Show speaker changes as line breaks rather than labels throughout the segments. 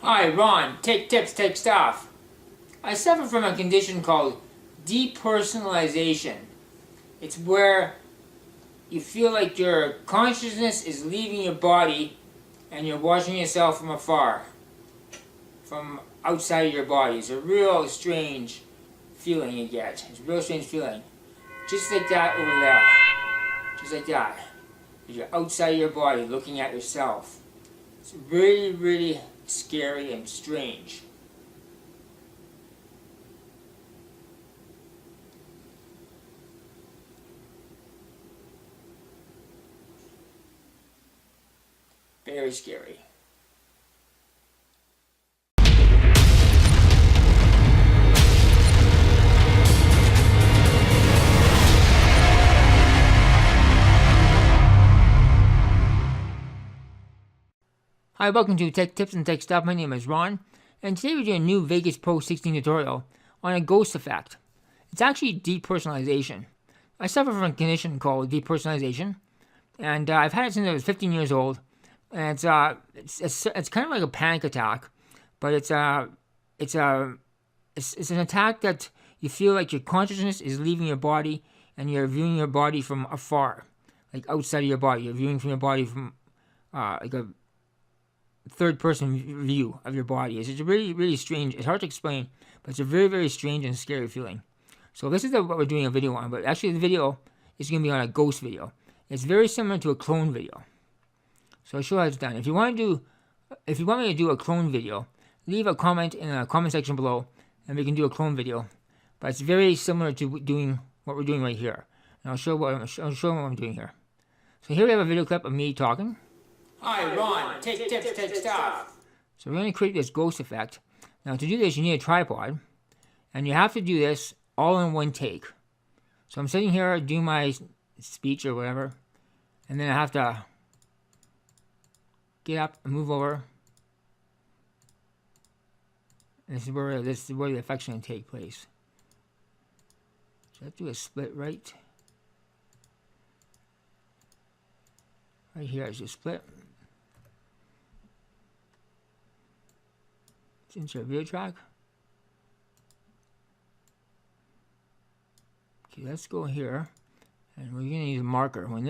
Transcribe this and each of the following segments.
Hi, Ron. Take tips, take stuff. I suffer from a condition called depersonalization. It's where you feel like your consciousness is leaving your body and you're watching yourself from afar, from outside of your body. It's a real strange feeling you get. It's a real strange feeling. Just like that over there. Just like that. You're outside of your body looking at yourself. It's really, really scary and strange. Very scary. Hi, welcome to Tech Tips and Tech Stuff. My name is Ron, and today we're doing a new Vegas Pro 16 tutorial on a ghost effect. It's actually depersonalization. I suffer from a condition called depersonalization, and I've had it since I was 15 years old. And it's kind of like a panic attack, but it's an attack that you feel like your consciousness is leaving your body, and you're viewing your body from afar, like outside of your body. You're viewing from your body from like a third-person view of your body. It's really, really strange. It's hard to explain, but it's a very, very strange and scary feeling. So this is what we're doing a video on, but actually the video is going to be on a ghost video. It's very similar to a clone video. So I'll show you how it's done. If you want me to do a clone video, leave a comment in the comment section below, and we can do a clone video. But it's very similar to doing what we're doing right here. And I'll show what I'm doing here. So here we have a video clip of me talking. Hi, Ron. Take tips, take stuff. So we're going to create this ghost effect. Now to do this, you need a tripod, and you have to do this all in one take. So I'm sitting here doing my speech or whatever, and then I have to get up and move over. And this is where the effect's going to take place. So I have to do a split right. Right here is a split. Let's insert video track. Okay, let's go here, and we're going to use a marker. When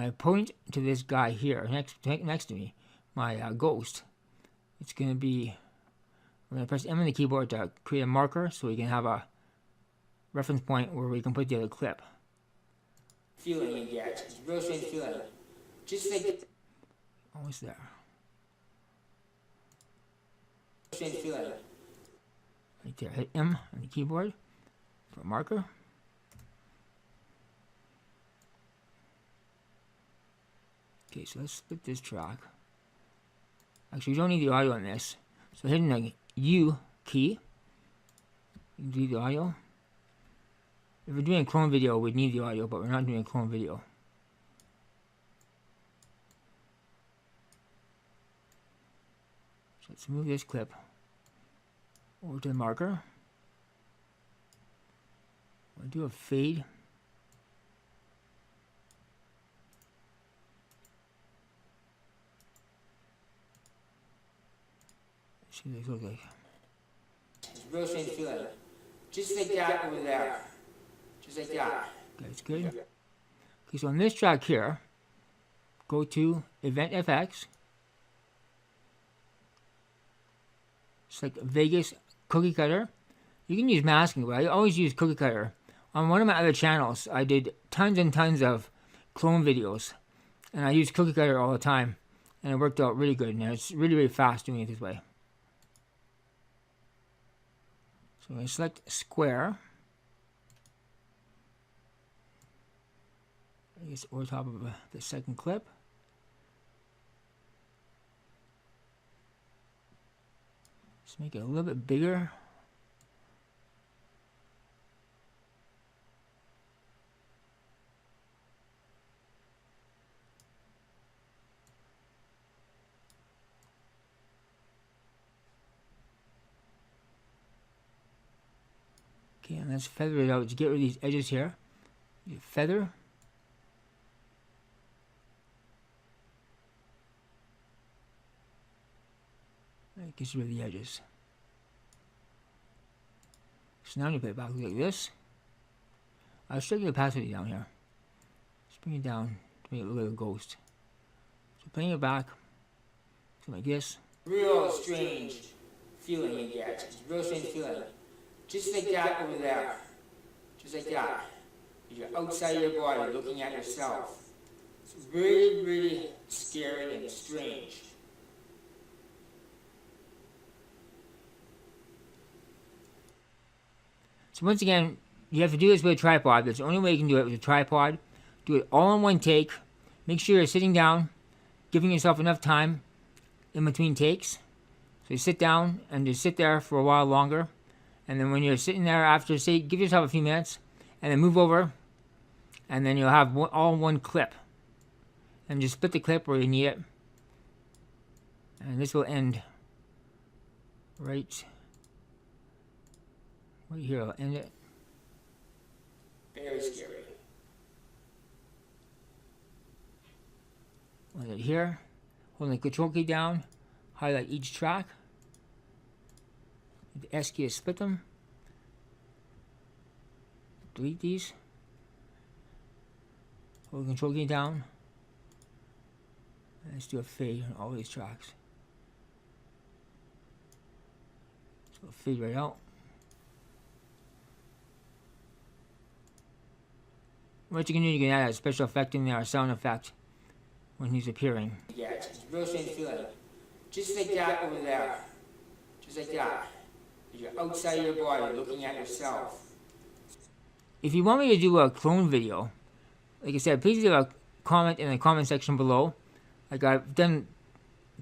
I point to this guy here next to me, my ghost, it's going to be, we're going to press M on the keyboard to create a marker so we can have a reference point where we can put the other clip. Feeling you get. It's a real strange feeling. Just like almost there. Strange feeling. Right there. Hit M on the keyboard for a marker. Okay, so let's split this track. Actually, we don't need the audio on this. So hitting the U key, you can do the audio. If we're doing a clone video, we'd need the audio, but we're not doing a clone video. So let's move this clip over to the marker. We'll do a fade. See what they look like. It's a real strange feeling. Just like that over there. Just like that. That's good. Okay, so on this track here, go to Event FX. Select Vegas Cookie Cutter. You can use masking, but I always use Cookie Cutter. On one of my other channels, I did tons and tons of clone videos, and I use Cookie Cutter all the time, and it worked out really good. And it's really, really fast doing it this way. So I'm going to select Square. I guess over top of the second clip. Let's make it a little bit bigger. Okay, and let's feather it out to get rid of these edges here. Feather. It gets rid of the edges. So now you put it back like this. I'll still get the opacity down here. Just bring it down to make it look like a ghost. So bring it back. So like this. Real strange feeling you get. It's a real strange feeling. Just like that over there. Just like that. You're outside your body looking at yourself. It's really, really scary and strange. So once again, you have to do this with a tripod. That's the only way you can do it with a tripod. Do it all in one take. Make sure you're sitting down, giving yourself enough time in between takes. So you sit down and just sit there for a while longer. And then when you're sitting there after, say, give yourself a few minutes, and then move over, and then you'll have all in one clip. And just split the clip where you need it. And this will end right here. I'll end it. Very scary. Hold it here. Hold the control key down. Highlight each track. The S key to split them. Delete these. Hold the control key down. And let's do a fade on all these tracks. So it'll fade right out. What you can do, you can add a special effect in there, a sound effect, when he's appearing. Yeah, it's a real strange feeling. Just like that over there. Just like that. You're outside your body looking at yourself. If you want me to do a clone video, like I said, please leave a comment in the comment section below. Like I've done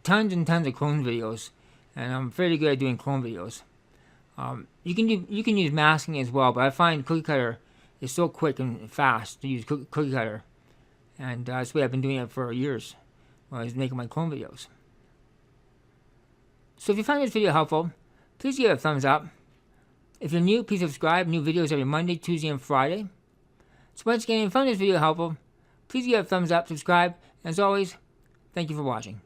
tons and tons of clone videos, and I'm fairly good at doing clone videos. You can use masking as well, but I find cookie cutter is so quick and fast to use cookie cutter, and that's the way I've been doing it for years when I was making my clone videos. So if you find this video helpful, please give it a thumbs up. If you're new, please subscribe. New videos every Monday, Tuesday, and Friday. So once again, if you found this video helpful, please give it a thumbs up, subscribe, and as always, thank you for watching.